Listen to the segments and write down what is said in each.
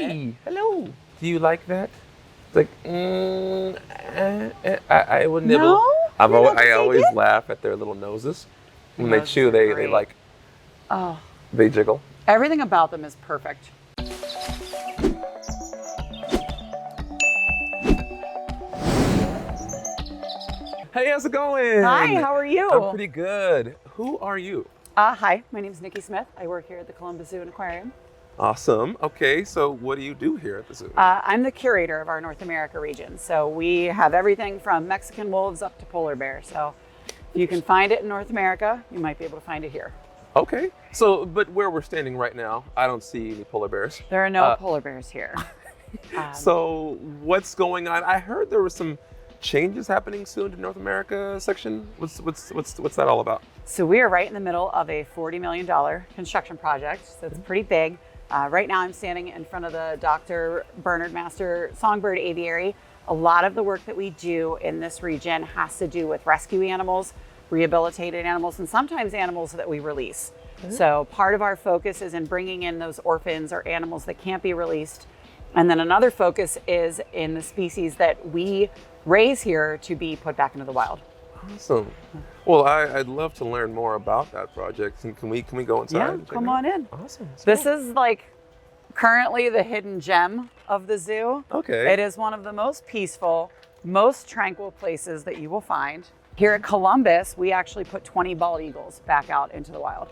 Hey, hello. Do you like that? It's like, I will nibble. No? I always laugh at their little noses. When they chew, they like, Oh, they jiggle. everything about them is perfect. Hey, how's it going? Hi, how are you? I'm pretty good. Who are you? Hi, my name is Nikki Smith. I work here at the Columbus Zoo and Aquarium. Awesome. Okay, so what do you do here at the zoo? I'm the curator of our North America region. So we have everything from Mexican wolves up to polar bears. So if you can find it in North America, you might be able to find it here. Okay, so, but where we're standing right now, I don't see any polar bears. There are no polar bears here. So what's going on? I heard there was some changes happening soon to North America section. What's that all about? So we are right in the middle of a $40 million construction project. So it's pretty big. Right now I'm standing in front of the Dr. Bernard Master Songbird Aviary. A lot of the work that we do in this region has to do with rescue animals, rehabilitated animals, and sometimes animals that we release. So part of our focus is in bringing in those orphans or animals that can't be released. And then another focus is in the species that we raise here to be put back into the wild. Awesome. Well, I'd love to learn more about that project. And can we go inside? Yeah, come on in. Awesome. This is like currently the hidden gem of the zoo. Okay. It is one of the most peaceful, most tranquil places that you will find. Here at Columbus, we actually put 20 bald eagles back out into the wild.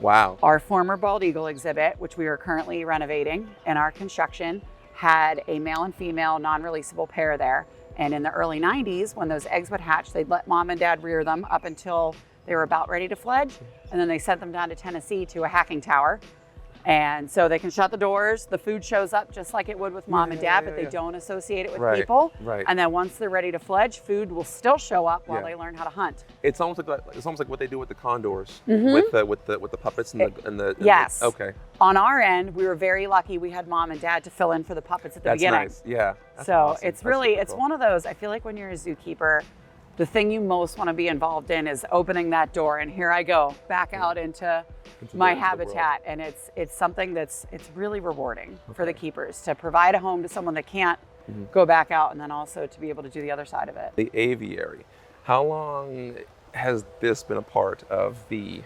Wow. Our former bald eagle exhibit, which we are currently renovating in our construction, had a male and female non-releasable pair there. And in the early 90s, when those eggs would hatch, they'd let mom and dad rear them up until they were about ready to fledge. And then they sent them down to Tennessee to a hacking tower. And so they can shut the doors. The food shows up just like it would with mom and dad, but they don't associate it with people. Right. And then once they're ready to fledge, food will still show up while they learn how to hunt. It's almost like what they do with the condors, with the puppets and the yes. Okay. On our end, we were very lucky. We had mom and dad to fill in for the puppets at the beginning. That's nice. Yeah. That's so awesome. it's really, it's one of those, I feel like when you're a zookeeper, the thing you most want to be involved in is opening that door, and here I go back out into my habitat, and it's something it's really rewarding for the keepers to provide a home to someone that can't go back out, and then also to be able to do the other side of it. The aviary. How long has this been a part of the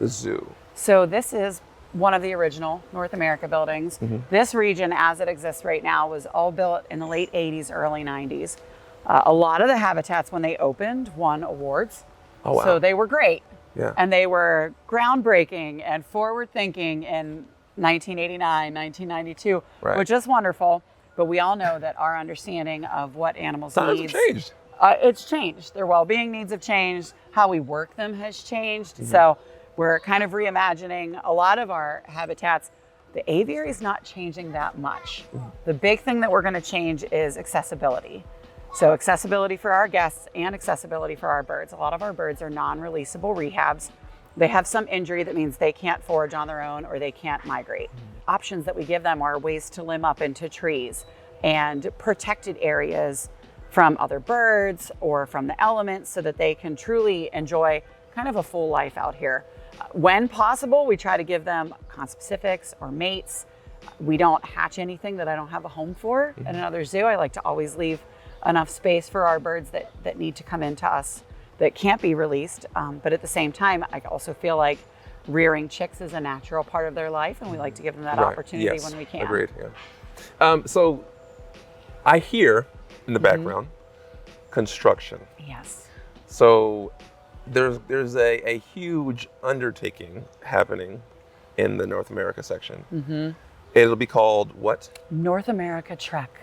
zoo? So this is one of the original North America buildings. This region, as it exists right now, was all built in the late 80s, early 90s. A lot of the habitats, when they opened, won awards. Oh, wow. So they were great. Yeah. And they were groundbreaking and forward thinking in 1989, 1992, which is wonderful. But we all know that our understanding of what animals need have changed. It's changed. Their well-being needs have changed. How we work them has changed. So we're kind of reimagining a lot of our habitats. The aviary is not changing that much. The big thing that we're going to change is accessibility. So accessibility for our guests and accessibility for our birds. A lot of our birds are non-releasable rehabs. They have some injury that means they can't forage on their own or they can't migrate. Options that we give them are ways to limb up into trees and protected areas from other birds or from the elements so that they can truly enjoy kind of a full life out here. When possible, we try to give them conspecifics or mates. We don't hatch anything that I don't have a home for in another zoo. I like to always leave enough space for our birds that need to come into us that can't be released. But at the same time, I also feel like rearing chicks is a natural part of their life, and we like to give them that opportunity when we can. Agreed, yeah. So I hear in the background construction. Yes. So there's a huge undertaking happening in the North America section. It'll be called what? North America Trek.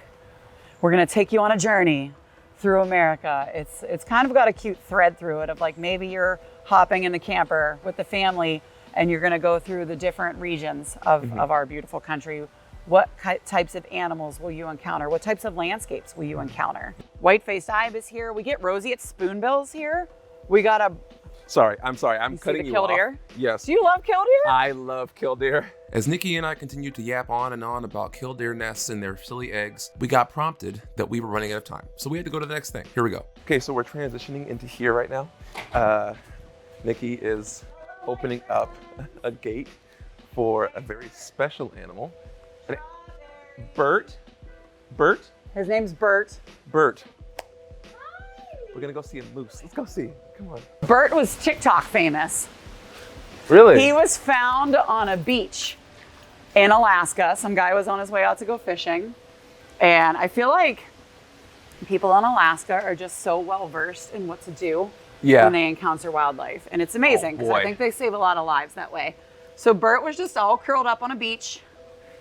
We're gonna take you on a journey through America. It's kind of got a cute thread through it of like maybe you're hopping in the camper with the family and you're gonna go through the different regions of our beautiful country. What types of animals will you encounter? What types of landscapes will you encounter? White-faced ibis here. We get roseate spoonbills here. We got a... I'm sorry, I'm cutting you off. Killdeer? Yes. Do you love killdeer? I love killdeer. As Nikki and I continued to yap on and on about killdeer nests and their silly eggs, we got prompted that we were running out of time. So we had to go to the next thing. Here we go. Okay, so we're transitioning into here right now. Nikki is opening up a gate for a very special animal. Bert. Bert? His name's Bert. Bert. We're gonna go see a moose. Let's go see. Come on. Bert was TikTok famous. Really? He was found on a beach in Alaska. Some guy was on his way out to go fishing. And I feel like people in Alaska are just so well versed in what to do when they encounter wildlife. And it's amazing because I think they save a lot of lives that way. So Bert was just all curled up on a beach,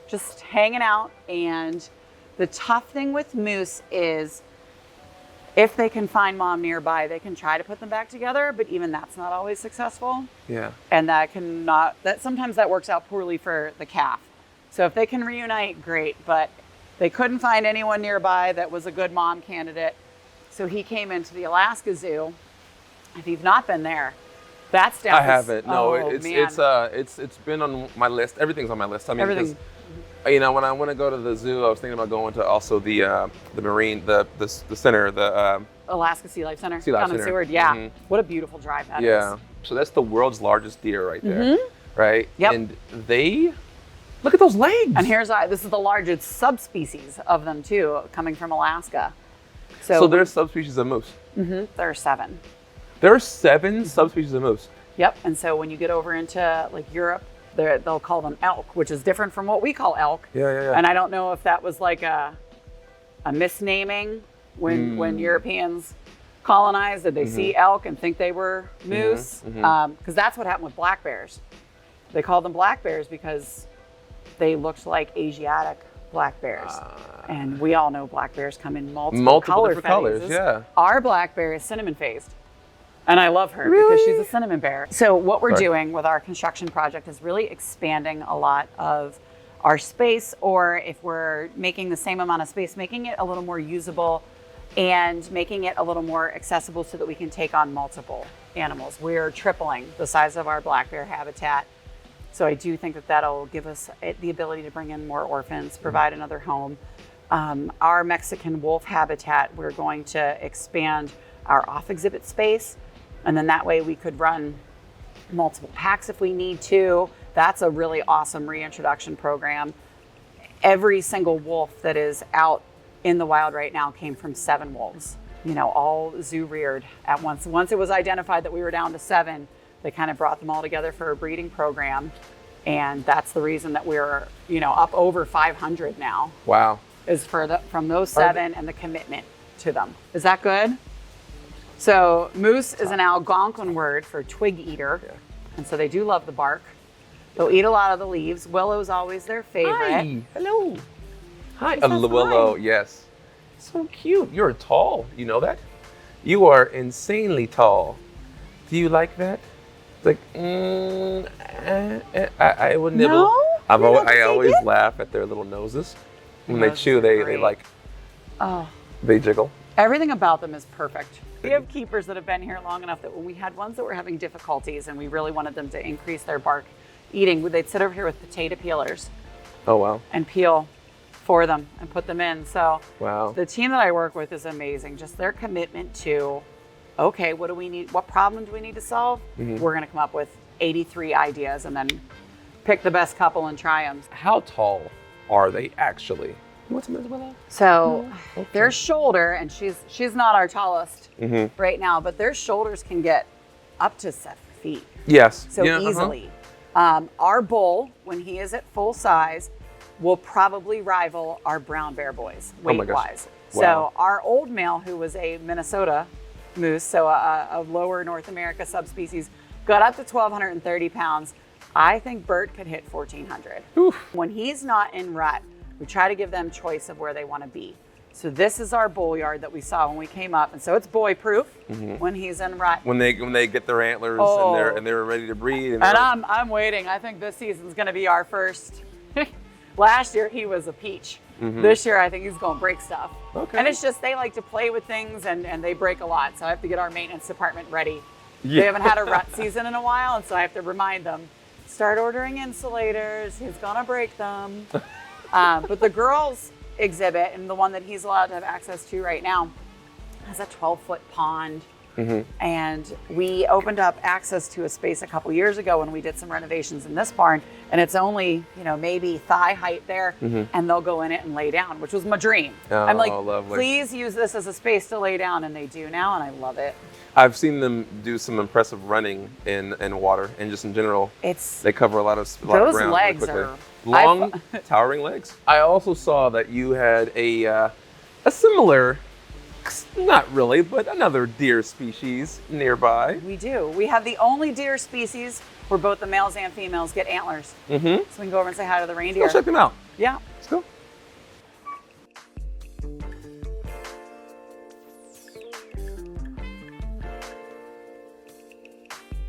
just hanging out. And the tough thing with moose is if they can find mom nearby, they can try to put them back together, but even that's not always successful. Yeah. And sometimes that works out poorly for the calf. So if they can reunite, great, but they couldn't find anyone nearby that was a good mom candidate. So he came into the Alaska Zoo. If you've not been there, that's down. I haven't. No, man. It's been on my list. Everything's on my list. I mean, Everything. You know, when I want to go to the zoo, I was thinking about going to also the marine, the center, the Alaska Sea Life Center. Sea Life down in Center. Seward. Yeah. What a beautiful drive that is. Yeah. So that's the world's largest deer right there, right? Yep. And they look at those legs. And this is the largest subspecies of them too, coming from Alaska. So there's subspecies of moose. There are 7. There are 7 subspecies of moose. Yep. And so when you get over into like Europe, they'll call them elk, which is different from what we call elk. Yeah. And I don't know if that was like a misnaming when Europeans colonized. Did they see elk and think they were moose? Because that's what happened with black bears. They called them black bears because they looked like Asiatic black bears. And we all know black bears come in multiple different colors. Yeah. Our black bear is cinnamon phased. And I love her because she's a cinnamon bear. So what we're doing with our construction project is really expanding a lot of our space, or if we're making the same amount of space, making it a little more usable and making it a little more accessible so that we can take on multiple animals. We're tripling the size of our black bear habitat. So I do think that that'll give us the ability to bring in more orphans, provide another home. Our Mexican wolf habitat, we're going to expand our off-exhibit space. And then that way we could run multiple packs if we need to. That's a really awesome reintroduction program. Every single wolf that is out in the wild right now came from 7 wolves, all zoo reared at once. Once it was identified that we were down to 7, they kind of brought them all together for a breeding program. And that's the reason that we're, up over 500 now. Wow. Is from those 7 and the commitment to them. Is that good? So moose is an Algonquin word for twig eater. Yeah. And so they do love the bark. They'll eat a lot of the leaves. Willow's always their favorite. Hi. Hello. Hi. Willow, yes. So cute. You're tall. You know that? You are insanely tall. Do you like that? It's like, I would nibble. No? I always laugh at their little noses. When they chew, they like, they jiggle. Everything about them is perfect. We have keepers that have been here long enough that when we had ones that were having difficulties and we really wanted them to increase their bark eating, they'd sit over here with potato peelers. Oh, wow. And peel for them and put them in. So wow. The team that I work with is amazing. Just their commitment to, okay, what do we need? What problem do we need to solve? We're going to come up with 83 ideas and then pick the best couple and try them. How tall are they actually? What's Ms. Willow? So their shoulder, and she's not our tallest right now, but their shoulders can get up to 7 feet. Yes. So easily. Our bull, when he is at full size, will probably rival our brown bear boys weight-wise. Wow. So our old male, who was a Minnesota moose, so a lower North America subspecies, got up to 1,230 pounds. I think Bert could hit 1,400. Oof. When he's not in rut, we try to give them choice of where they want to be. So this is our bull yard that we saw when we came up, and so it's boy proof when he's in rut. When they get their antlers and they're ready to breed. And I'm waiting. I think this season's going to be our first. Last year he was a peach. This year I think he's going to break stuff. Okay. And it's just they like to play with things and they break a lot. So I have to get our maintenance department ready. Yeah. They haven't had a rut season in a while, and so I have to remind them, start ordering insulators. He's going to break them. But the girls exhibit, and the one that he's allowed to have access to right now, has a 12-foot pond And we opened up access to a space a couple years ago when we did some renovations in this barn, and it's only, you know, maybe thigh height there, and they'll go in it and lay down, which was my dream. I'm like, lovely. Please use this as a space to lay down, and they do now, and I love it. I've seen them do some impressive running in water, and just in general, they cover a lot of ground. Those legs really are long, towering legs. I also saw that you had a similar, not really, but another deer species nearby. We do. We have the only deer species where both the males and females get antlers. So we can go over and say hi to the reindeer. Let's go check them out. Yeah. Let's go.